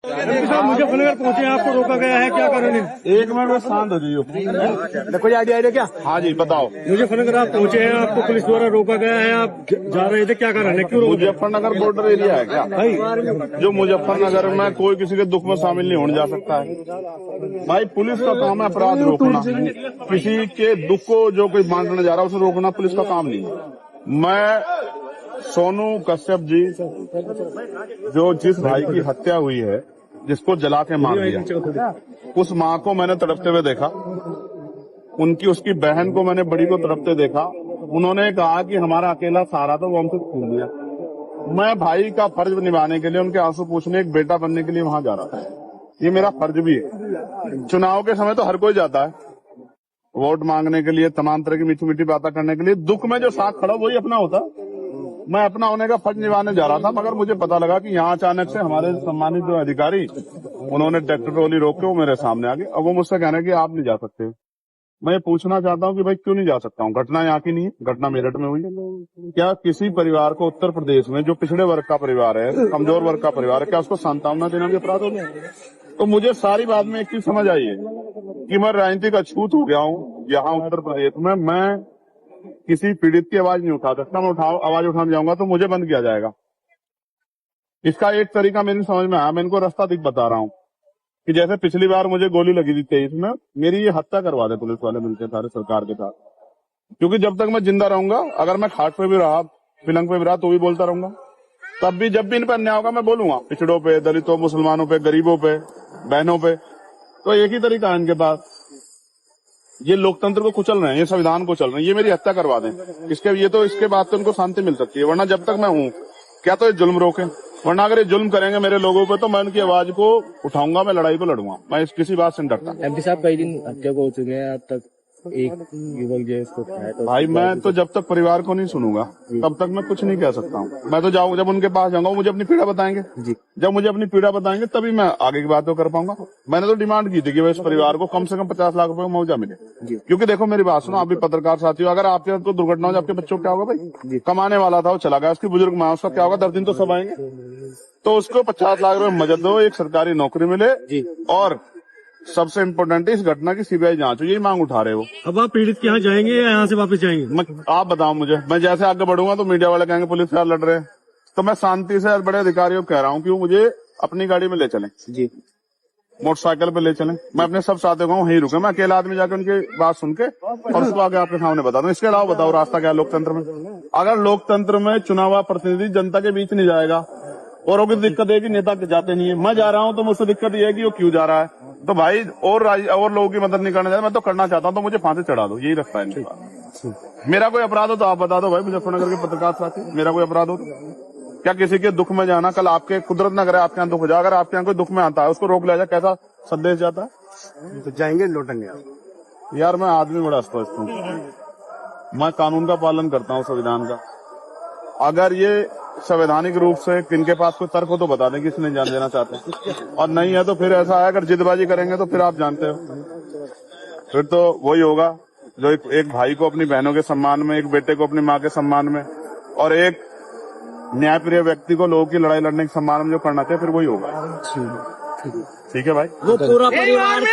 मुजफ्फरनगर पहुंचे, आपको रोका गया है, क्या कारण है? एक मिनट में शांत हो जाइए। कोई आइडिया क्या? हाँ जी बताओ। मुजफ्फरनगर आप पहुंचे हैं, आपको पुलिस द्वारा रोका गया है, आप जा रहे थे, क्या कारण है, क्यों रोका? मुजफ्फरनगर बॉर्डर एरिया है क्या भाई? जो मुजफ्फरनगर में कोई किसी के दुख में शामिल नहीं होने जा सकता है भाई। पुलिस का काम है अपराध रोकना, किसी के दुख को जो कोई बांटने जा रहा है उसे रोकना पुलिस का काम नहीं है। मैं सोनू कश्यप जी, जो जिस भाई की हत्या हुई है, जिसको जला के मार दिया, उस माँ को मैंने तड़पते हुए देखा, उसकी बहन को मैंने बड़ी को तड़पते देखा। उन्होंने कहा कि हमारा अकेला सहारा था, वो हमसे छीन लिया। मैं भाई का फर्ज निभाने के लिए, उनके आंसू पूछने, एक बेटा बनने के लिए वहां जा रहा था। ये मेरा फर्ज भी है। चुनाव के समय तो हर कोई जाता है वोट मांगने के लिए, तमाम तरह की मीठी मीठी बातें करने के लिए। दुख में जो साथ खड़ा वही अपना होता। मैं अपना होने का फर्ज निभाने जा रहा था, मगर मुझे पता लगा कि यहाँ अचानक से हमारे सम्मानित जो अधिकारी, उन्होंने ट्रैक्टर ट्रॉली रोक के वो मेरे सामने आ गए। अब वो मुझसे कह रहे हैं कि आप नहीं जा सकते। मैं ये पूछना चाहता हूँ कि भाई क्यों नहीं जा सकता हूँ? घटना यहाँ की नहीं है, घटना मेरठ में हुई है। क्या किसी परिवार को उत्तर प्रदेश में, जो पिछड़े वर्ग का परिवार है, कमजोर वर्ग का परिवार है, क्या उसको सांत्वना देना भी अपराध हो गया? तो मुझे सारी बात में एक चीज समझ आई है कि मैं राजनीतिक अछूत हो गया हूँ यहाँ उत्तर प्रदेश में। मैं किसी पीड़ित की आवाज नहीं उठा सकता। मैं आवाज उठाने जाऊंगा तो मुझे बंद किया जाएगा। इसका एक तरीका मेरी समझ में आया, मैं इनको रास्ता बता रहा हूँ कि जैसे पिछली बार मुझे गोली लगी थी 23 में, मेरी ये हत्या करवा दे पुलिस वाले मिलकर सारे सरकार के साथ। क्योंकि जब तक मैं जिंदा रहूंगा, अगर मैं खाट पे भी रहा, पिलंग पे भी रहा, तो भी बोलता रहूंगा। तब भी जब भी इन पर अन्याय होगा मैं बोलूंगा, पिछड़ों पे, दलितों, मुसलमानों पे, गरीबों पे, बहनों पे। तो एक ही तरीका है इनके पास। ये लोकतंत्र को कुचल रहे हैं, ये संविधान को चल रहे हैं, ये मेरी हत्या करवा दें। इसके बाद तो उनको शांति मिल सकती है, वरना जब तक मैं हूँ क्या तो ये जुल्म रोके, वरना अगर ये जुल्म करेंगे मेरे लोगों पे तो मैं उनकी आवाज को उठाऊंगा, मैं लड़ाई को लड़ूंगा। मैं किसी बात से नहीं डरता। एमपी साहब कई दिन हत्या को हो चुके हैं, अब तक एक युवक जो इसको तो भाई मैं तो जब तक परिवार को नहीं सुनूंगा तब तक मैं कुछ नहीं कह सकता हूँ। मैं तो जाऊंगा, जब उनके पास जाऊंगा वो मुझे अपनी पीड़ा बताएंगे जी। जब मुझे अपनी पीड़ा बताएंगे तभी मैं आगे की बात तो कर पाऊंगा। मैंने तो डिमांड की थी कि इस परिवार को कम से कम 50 लाख रुपए का मुआवजा मिले जी। क्योंकि देखो मेरी बात सुनो, आप भी पत्रकार साथियों, अगर आपके साथ कोई दुर्घटना हो, आपके बच्चों को क्या होगा भाई? कमाने वाला था वो चला गया, उसकी बुजुर्ग माँ, उसका क्या होगा? 10 दिन तो सब आएंगे। तो उसको 50 लाख रुपए मदद दो, एक सरकारी नौकरी मिले जी। और सबसे इम्पोर्टेंट है इस घटना की सीबीआई जांच हो, यही मांग उठा रहे हो। अब आप पीड़ित के यहाँ जाएंगे या यहाँ से वापस जाएंगे? आप बताओ मुझे। मैं जैसे आगे बढ़ूंगा तो मीडिया वाले कहेंगे पुलिस वाले लड़ रहे हैं, तो मैं शांति से बड़े अधिकारियों को कह रहा हूँ कि वो मुझे अपनी गाड़ी में ले चलें जी, मोटरसाइकिल पे ले चलें। मैं अपने सब साथियों को वहीं रुके, मैं अकेला आदमी जाकर उनकी बात सुन के और उसको आगे आपके सामने बता दूं। इसके अलावा बताओ रास्ता क्या है लोकतंत्र में? अगर लोकतंत्र में चुनाव प्रतिनिधि जनता के बीच नहीं जाएगा और वो दिक्कत है कि नेता जाते नहीं है, मैं जा रहा हूं तो मुझसे दिक्कत ये है कि वो क्यों जा रहा है। तो भाई और लोगों की मदद नहीं करना चाहता, मैं तो करना चाहता हूं, तो मुझे फांसी चढ़ा दो, यही रखता है इनके पास। मेरा कोई अपराध हो तो आप बता दो भाई, मुजफ्फरनगर के पत्रकार साथी, मेरा कोई अपराध हो क्या? किसी के दुख में जाना, कल आपके कुदरत न करे आपके यहाँ दुख हो जाए, अगर आपके यहाँ कोई दुख में आता है उसको रोक लिया जाए, कैसा संदेश जाता है? तो जाएंगे लौटेंगे यार। मैं आदमी बड़ा स्पष्ट हूँ, मैं कानून का पालन करता हूँ, संविधान का। अगर ये संवैधानिक रूप से इनके पास कोई तर्क हो तो बता दें कि इसने जान देना चाहते हैं, और नहीं है तो फिर ऐसा है, अगर जिदबाजी करेंगे तो फिर आप जानते हो, फिर तो वही होगा जो एक भाई को अपनी बहनों के सम्मान में, एक बेटे को अपनी माँ के सम्मान में, और एक न्यायप्रिय व्यक्ति को लोगों की लड़ाई लड़ने के सम्मान में जो करना चाहिए, फिर वही होगा। ठीक है भाई, वो पूरा परिवार